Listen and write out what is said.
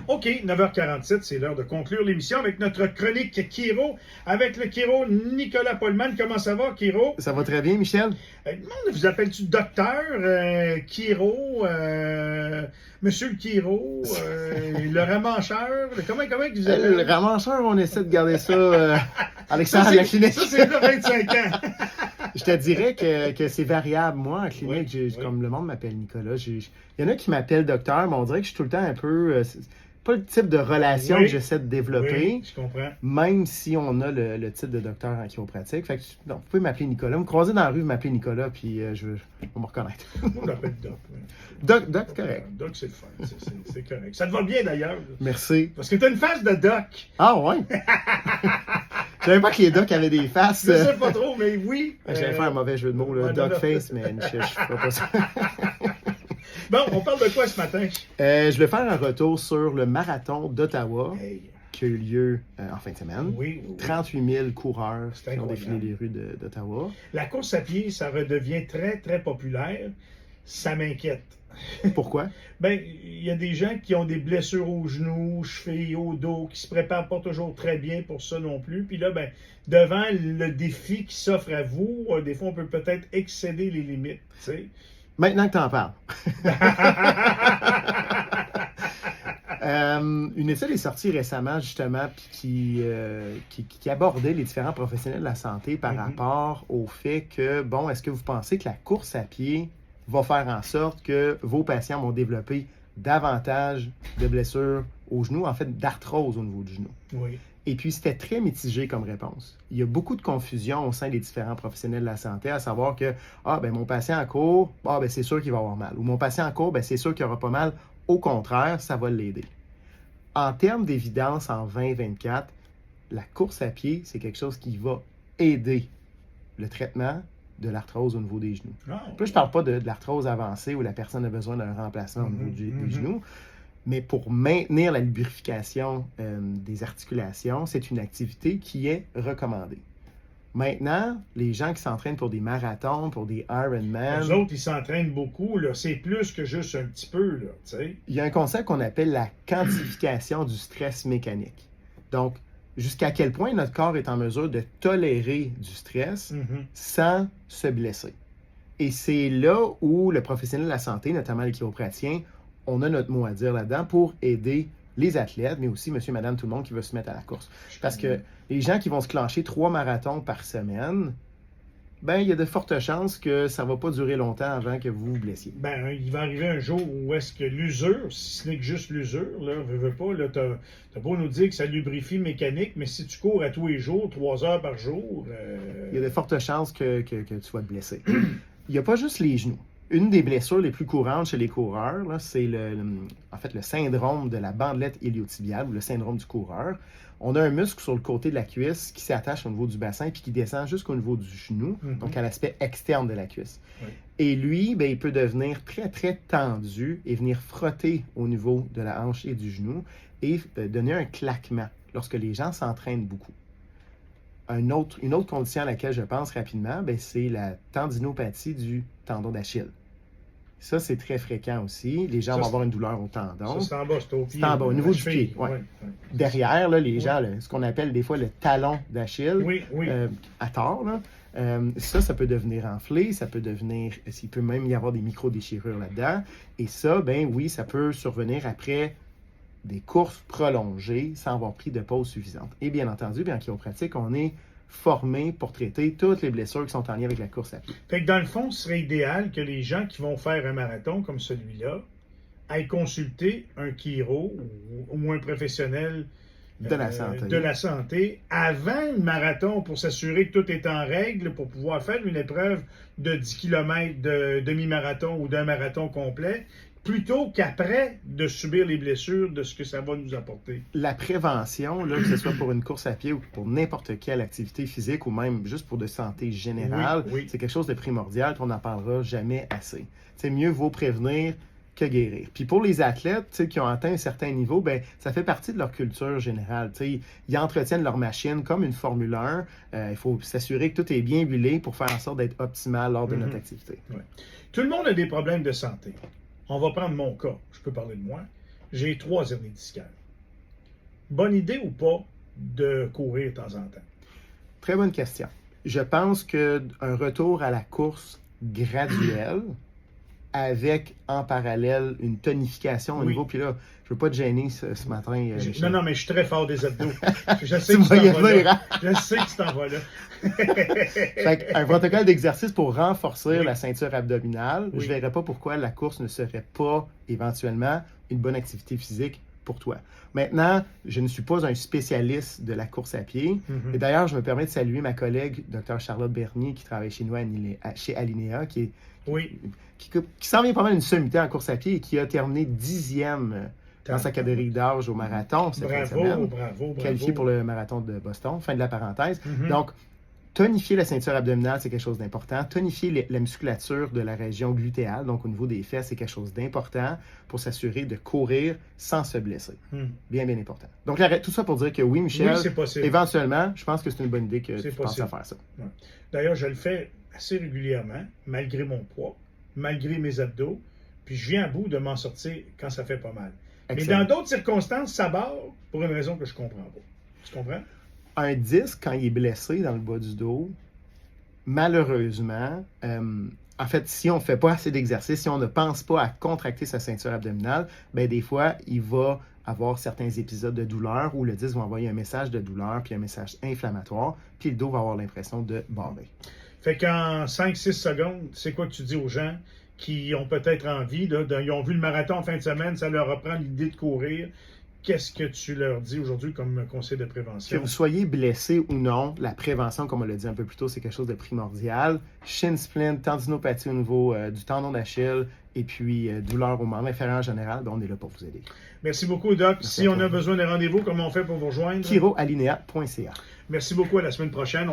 OK, 9h47, c'est l'heure de conclure l'émission avec notre chronique Chiro, avec le chiro Nicolas Paulman. Comment ça va, Chiro? Ça va très bien, Michel? Le monde vous appelle-tu docteur, Chiro, monsieur le Chiro, le ramancheur? Comment vous appelez? Le ramancheur, on essaie de garder ça Alexandre à la clinique. Ça, c'est là 25 ans. Je te dirais que c'est variable. Moi, en clinique, Oui. comme le monde m'appelle Nicolas, il y en a qui m'appellent docteur, mais on dirait que je suis tout le temps un peu... c'est pas le type de relation que j'essaie de développer. Oui, je comprends. Même si on a le titre de docteur en chiropratique. Fait que, non, vous pouvez m'appeler Nicolas. Vous me croisez dans la rue, vous m'appelez Nicolas, puis on va me reconnaître. On l'appelle Doc. Oui. Doc, c'est correct. Doc, c'est le fun. C'est correct. Ça te va bien, d'ailleurs. Merci. Parce que tu as une face de Doc. Ah, ouais? Je savais pas que les docs avaient des faces. Je sais pas trop, mais oui. J'allais faire un mauvais jeu de mots, là, dog face, mais je ferai pas ça. Bon, on parle de quoi ce matin? Je vais faire un retour sur le marathon d'Ottawa qui a eu lieu en fin de semaine. Oui. 38 000 coureurs qui ont incroyable. défilé les rues d'Ottawa. La course à pied, ça redevient très, très populaire. Ça m'inquiète. Pourquoi? Ben, il y a des gens qui ont des blessures aux genoux, aux chevilles, au dos, qui se préparent pas toujours très bien pour ça non plus. Puis là, ben, devant le défi qui s'offre à vous, des fois, on peut peut-être excéder les limites, tu sais. Maintenant que tu en parles. Une étude est sortie récemment, justement, qui abordait les différents professionnels de la santé par rapport au fait que, bon, est-ce que vous pensez que la course à pied va faire en sorte que vos patients vont développer davantage de blessures au genou, en fait, d'arthrose au niveau du genou? Oui. Et puis, c'était très mitigé comme réponse. Il y a beaucoup de confusion au sein des différents professionnels de la santé, à savoir que, mon patient en cours, c'est sûr qu'il va avoir mal. Ou mon patient en cours, c'est sûr qu'il aura pas mal. Au contraire, ça va l'aider. En termes d'évidence, en 2024, la course à pied, c'est quelque chose qui va aider le traitement de l'arthrose au niveau des genoux. Oh. Puis là, je ne parle pas de l'arthrose avancée où la personne a besoin d'un remplaçant au niveau des genoux, mais pour maintenir la lubrification des articulations, c'est une activité qui est recommandée. Maintenant, les gens qui s'entraînent pour des marathons, pour des Ironman... Les autres, ils s'entraînent beaucoup, là. C'est plus que juste un petit peu, là, tu sais. Il y a un concept qu'on appelle la quantification du stress mécanique. Donc, jusqu'à quel point notre corps est en mesure de tolérer du stress sans se blesser. Et c'est là où le professionnel de la santé, notamment les chiropraticiens, on a notre mot à dire là-dedans pour aider les athlètes, mais aussi monsieur, madame, tout le monde qui veut se mettre à la course. Parce que les gens qui vont se clencher 3 marathons par semaine, il y a de fortes chances que ça ne va pas durer longtemps avant que vous vous blessiez. Il va arriver un jour où est-ce que l'usure, si ce n'est que juste l'usure, là, veux pas, là, t'as beau nous dire que ça lubrifie mécanique, mais si tu cours à tous les jours, 3 heures par jour... Il y a de fortes chances que tu vas te blesser. Il n'y a pas juste les genoux. Une des blessures les plus courantes chez les coureurs, là, c'est le syndrome de la bandelette iliotibiale ou le syndrome du coureur. On a un muscle sur le côté de la cuisse qui s'attache au niveau du bassin puis qui descend jusqu'au niveau du genou, donc à l'aspect externe de la cuisse. Oui. Et lui, il peut devenir très, très tendu et venir frotter au niveau de la hanche et du genou et donner un claquement lorsque les gens s'entraînent beaucoup. Une autre condition à laquelle je pense rapidement, c'est la tendinopathie du tendon d'Achille. Ça, c'est très fréquent aussi. Les gens vont avoir une douleur au tendon. Ça, c'est en bas, c'est au pied. C'est en bas, au niveau du pied. Ouais. Derrière, là, les gens, ce qu'on appelle des fois le talon d'Achille, à tort, là, ça peut devenir enflé, il peut même y avoir des micro-déchirures là-dedans. Et ça, ça peut survenir après des courses prolongées sans avoir pris de pause suffisante. Et bien entendu, en chiropratique, on est formé pour traiter toutes les blessures qui sont en lien avec la course à pied. Fait que dans le fond, ce serait idéal que les gens qui vont faire un marathon comme celui-là aillent consulter un chiro ou un professionnel de la santé avant le marathon pour s'assurer que tout est en règle pour pouvoir faire une épreuve de 10 km de demi-marathon ou d'un marathon complet, plutôt qu'après de subir les blessures de ce que ça va nous apporter. La prévention, là, que ce soit pour une course à pied ou pour n'importe quelle activité physique ou même juste pour de santé générale, c'est quelque chose de primordial qu'on n'en parlera jamais assez. C'est mieux vaut prévenir que guérir. Puis pour les athlètes qui ont atteint un certain niveau, ça fait partie de leur culture générale. Ils entretiennent leur machine comme une Formule 1. Il faut s'assurer que tout est bien huilé pour faire en sorte d'être optimal lors de notre activité. Ouais. Tout le monde a des problèmes de santé. On va prendre mon cas. Je peux parler de moi. J'ai 3 hernies discales. bonne idée ou pas de courir de temps en temps? Très bonne question. Je pense qu'un retour à la course graduelle, avec en parallèle une tonification au niveau, puis là, je veux pas te gêner ce matin. Non, non, mais je suis très fort des abdos. Je sais Tu que tu vas y t'en vas là. venir, hein? Je sais que tu t'en vas là. Fait un protocole d'exercice pour renforcer Oui. la ceinture abdominale, Oui. je ne verrais pas pourquoi la course ne serait pas éventuellement une bonne activité physique pour toi. Maintenant, je ne suis pas un spécialiste de la course à pied. Mhm. Et d'ailleurs, je me permets de saluer ma collègue, Dr Charlotte Bernier, qui travaille chez nous chez Alinea, Oui. qui s'en vient pas mal une sommité en course à pied et qui a terminé 10e dans sa catégorie d'âge au marathon cette fin de semaine. Bravo. Qualifié pour le marathon de Boston. Fin de la parenthèse. Mhm. Donc, tonifier la ceinture abdominale, c'est quelque chose d'important. Tonifier la musculature de la région glutéale, donc au niveau des fesses, c'est quelque chose d'important pour s'assurer de courir sans se blesser. Bien important. Donc, tout ça pour dire que oui, Michel, Oui, c'est possible. éventuellement, je pense que c'est une bonne idée que tu penses à faire ça. Ouais. D'ailleurs, je le fais assez régulièrement, malgré mon poids, malgré mes abdos, puis je viens à bout de m'en sortir quand ça fait pas mal. Excellent. Mais dans d'autres circonstances, ça barre pour une raison que je comprends pas. Tu comprends? Un disque, quand il est blessé dans le bas du dos, malheureusement, en fait, si on ne fait pas assez d'exercice, si on ne pense pas à contracter sa ceinture abdominale, ben des fois, il va avoir certains épisodes de douleur où le disque va envoyer un message de douleur puis un message inflammatoire, puis le dos va avoir l'impression de barrer. Fait qu'en 5-6 secondes, c'est quoi que tu dis aux gens qui ont peut-être envie, là, ils ont vu le marathon en fin de semaine, ça leur reprend l'idée de courir. Qu'est-ce que tu leur dis aujourd'hui comme conseil de prévention? Que vous soyez blessé ou non, la prévention, comme on l'a dit un peu plus tôt, c'est quelque chose de primordial. Shin splint, tendinopathie au niveau du tendon d'Achille et puis douleur au membre inférieur en général, ben on est là pour vous aider. Merci beaucoup, Doc. Merci si on a besoin de rendez-vous, comment on fait pour vous rejoindre? Chiroalinea.ca. Merci beaucoup. À la semaine prochaine.